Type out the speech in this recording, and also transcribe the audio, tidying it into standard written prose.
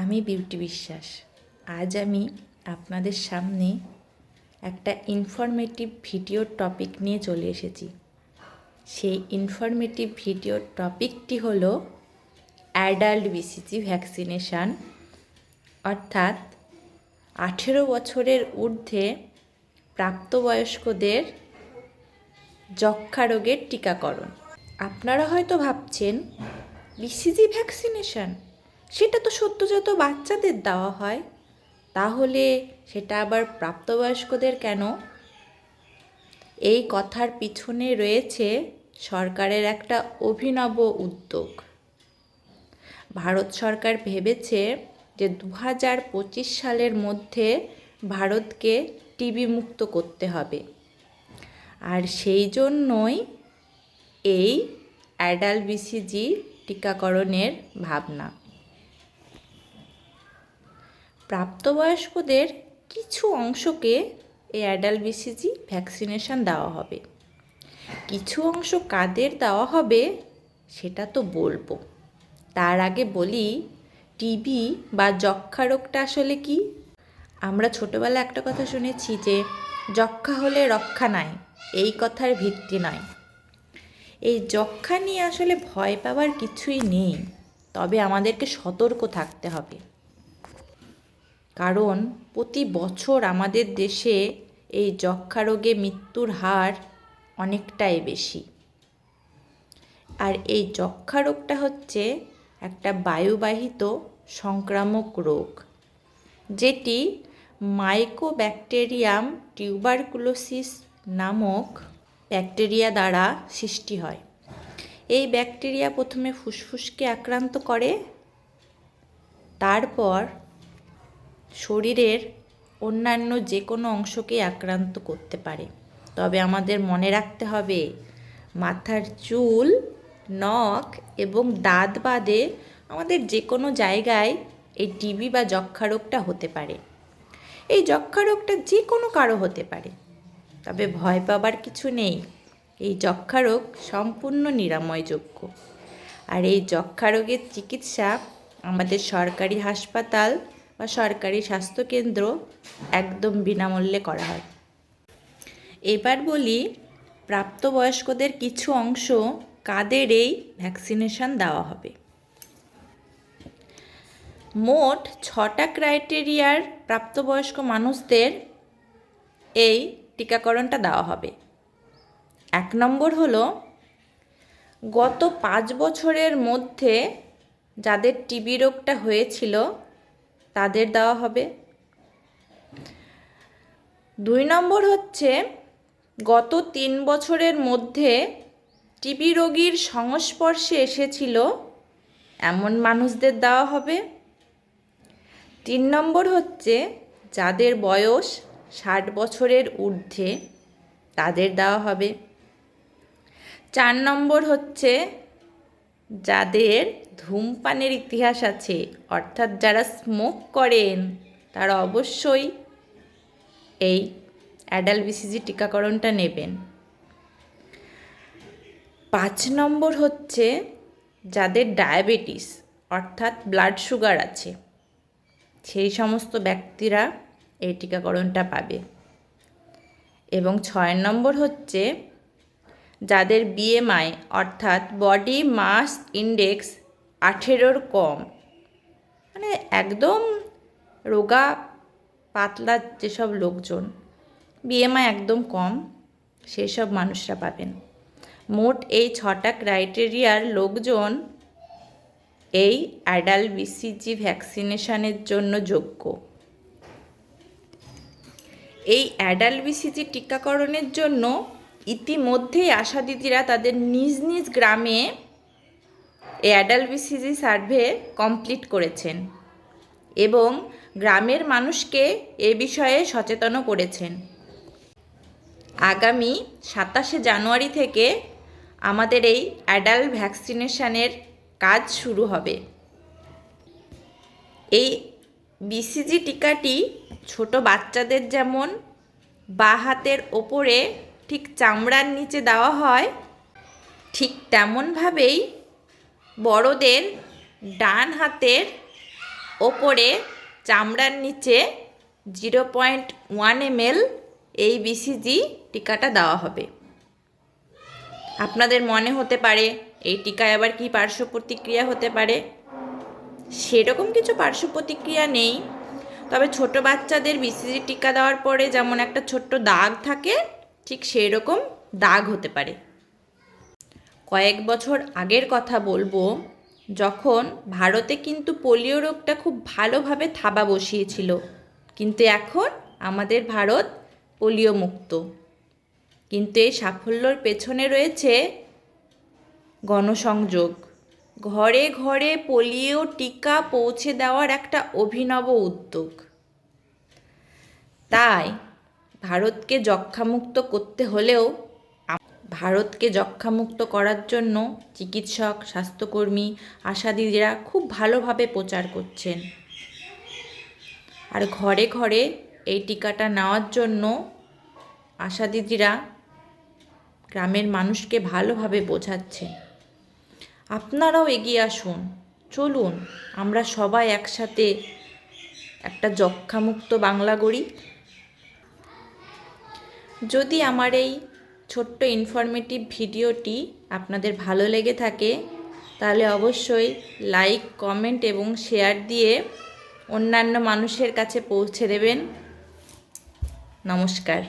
আমি বিউটি বিশ্বাস। আজ আমি আপনাদের সামনে একটা ইনফরমেটিভ ভিডিওর টপিক নিয়ে চলে এসেছি। সেই ইনফরমেটিভ ভিডিওর টপিকটি হলো অ্যাডাল্ট বিসিজি ভ্যাকসিনেশান, অর্থাৎ 18 বছরের ঊর্ধ্বে প্রাপ্তবয়স্কদের যক্ষ্মা রোগের টিকাকরণ। আপনারা হয়তো ভাবছেন, বিসিজি ভ্যাকসিনেশান সেটা তো সদ্যোজাত বাচ্চাদের দেওয়া হয়, তাহলে সেটা আবার প্রাপ্তবয়স্কদের কেন? এই কথার পিছনে রয়েছে সরকারের একটা অভিনব উদ্যোগ। ভারত সরকার ভেবেছে যে 2025 সালের মধ্যে ভারতকে টিবি মুক্ত করতে হবে, আর সেই জন্যই এই অ্যাডাল্ট বিসিজি টিকাকরণের ভাবনা। প্রাপ্তবয়স্কদের কিছু অংশকে এই অ্যাডাল্ট বিসিজি ভ্যাকসিনেশান দেওয়া হবে। কিছু অংশ কাদের দেওয়া হবে সেটা তো বলবো, তার আগে বলি টিবি বা যক্ষ্মা রোগটা আসলে কি। আমরা ছোটোবেলায় একটা কথা শুনেছি যে যক্ষ্মা হলে রক্ষা নাই, এই কথার ভিত্তি নয়। এই যক্ষ্মা নিয়ে আসলে ভয় পাওয়ার কিছুই নেই, তবে আমাদেরকে সতর্ক থাকতে হবে। কারণ প্রতি বছর আমাদের দেশে এই যক্ষ্মা রোগে মৃত্যুর হার অনেকটাই বেশি। আর এই যক্ষ্মা রোগটা হচ্ছে একটা বায়ুবাহিত সংক্রামক রোগ, যেটি মাইকোব্যাকটেরিয়াম টিউবারকুলোসিস নামক ব্যাকটেরিয়া দ্বারা সৃষ্টি হয়। এই ব্যাকটেরিয়া প্রথমে ফুসফুসকে আক্রান্ত করে, তারপর শরীরের অন্যান্য যে কোনো অংশকে আক্রান্ত করতে পারে। তবে আমাদের মনে রাখতে হবে, মাথার চুল, নখ এবং দাঁত বাদে আমাদের যে কোনো জায়গায় এই টিবি বা যক্ষ্মা রোগটা হতে পারে। এই যক্ষ্মা রোগটা যে কোনো কারো হতে পারে, তবে ভয় পাবার কিছু নেই। এই যক্ষ্মা রোগ সম্পূর্ণ নিরাময়যোগ্য, আর এই যক্ষ্মা রোগের চিকিৎসা আমাদের সরকারি হাসপাতাল বা সরকারি স্বাস্থ্যকেন্দ্র একদম বিনামূল্যে করা হয়। এবার বলি প্রাপ্তবয়স্কদের কিছু অংশ কাদের এই ভ্যাকসিনেশান দেওয়া হবে। মোট 6টা ক্রাইটেরিয়ার প্রাপ্তবয়স্ক মানুষদের এই টিকাকরণটা দেওয়া হবে। 1 নম্বর হলো গত 5 বছরের মধ্যে যাদের টিবি রোগটা হয়েছিল তাদের দেওয়া হবে। 2 নম্বর হচ্ছে গত 3 বছরের মধ্যে টিবি রোগীর সংস্পর্শে এসেছিল এমন মানুষদের দেওয়া হবে। 3 নম্বর হচ্ছে যাদের বয়স 60 বছরের ঊর্ধ্বে তাদের দেওয়া হবে। 4 নম্বর হচ্ছে যাদের ধূমপানের ইতিহাস আছে, অর্থাৎ যারা স্মোক করেন, তারা অবশ্যই এই অ্যাডাল্ট বিসিজি টিকাকরণটা নেবেন। 5 নম্বর হচ্ছে যাদের ডায়াবেটিস অর্থাৎ ব্লাড সুগার আছে, সেই সমস্ত ব্যক্তিরা এই টিকাকরণটা পাবে। এবং 6 নম্বর হচ্ছে যাদের বিএমআই অর্থাৎ বডি মাস ইন্ডেক্স 18-র কম, মানে একদম রোগা পাতলা যেসব লোকজন, বিএমআই একদম কম, সেই সব মানুষরা পাবেন। মোট এই 6টা ক্রাইটেরিয়ার লোকজন এই অ্যাডাল্ট বিসিজি ভ্যাকসিনেশানের জন্য যোগ্য। এই অ্যাডাল্ট বিসিজি টিকাকরণের জন্য ইতিমধ্যেই আশা দিদিরা তাদের নিজ নিজ গ্রামে এই অ্যাডাল্ট বিসিজি সার্ভে কমপ্লিট করেছেন এবং গ্রামের মানুষকে এ বিষয়ে সচেতনও করেছেন। আগামী 27শে জানুয়ারি থেকে আমাদের এই অ্যাডাল্ট ভ্যাকসিনেশানের কাজ শুরু হবে। এই বিসিজি টিকাটি ছোট বাচ্চাদের যেমন বাঁ হাতের ওপরে ঠিক চামড়ার নিচে দেওয়া হয়, ঠিক তেমনভাবেই বড়দের ডান হাতের ওপরে চামড়ার নিচে 0.1 ml এই BCG টিকাটা দেওয়া হবে। আপনাদের মনে হতে পারে এই টিকায় আবার কি পার্শ্ব প্রতিক্রিয়া হতে পারে। সেরকম কিছু পার্শ্ব প্রতিক্রিয়া নেই, তবে ছোট বাচ্চাদের BCG টিকা দেওয়ার পরে যেমন একটা ছোট্ট দাগ থাকে, ঠিক সেই রকম দাগ হতে পারে। কয়েক বছর আগের কথা বলবো, যখন ভারতে কিন্তু পোলিও রোগটা খুব ভালোভাবে থাবা বসিয়েছিল, কিন্তু এখন আমাদের ভারত পোলিও মুক্ত। কিন্তু এই সাফল্যর পেছনে রয়েছে গণসংযোগ, ঘরে ঘরে পোলিও টিকা পৌঁছে দেওয়ার একটা অভিনব উদ্যোগ। তাই ভারতকে যক্ষ্মামুক্ত করতে হলেও ভারতকে যক্ষ্মামুক্ত করার জন্য চিকিৎসক, স্বাস্থ্যকর্মী, আশা দিদিরা খুব ভালোভাবে প্রচার করছেন। আর ঘরে ঘরে এই টিকাটা নেওয়ার জন্য আশা দিদিরা গ্রামের মানুষকে ভালোভাবে বোঝাচ্ছেন। আপনারাও এগিয়ে আসুন, চলুন আমরা সবাই একসাথে একটা যক্ষ্মামুক্ত বাংলা গড়ি। যদি আমার এই ছোট্ট ইনফরমেটিভ ভিডিওটি আপনাদের ভালো লেগে থাকে, তাহলে অবশ্যই লাইক, কমেন্ট এবং শেয়ার দিয়ে অন্যান্য মানুষের কাছে পৌঁছে দেবেন। নমস্কার।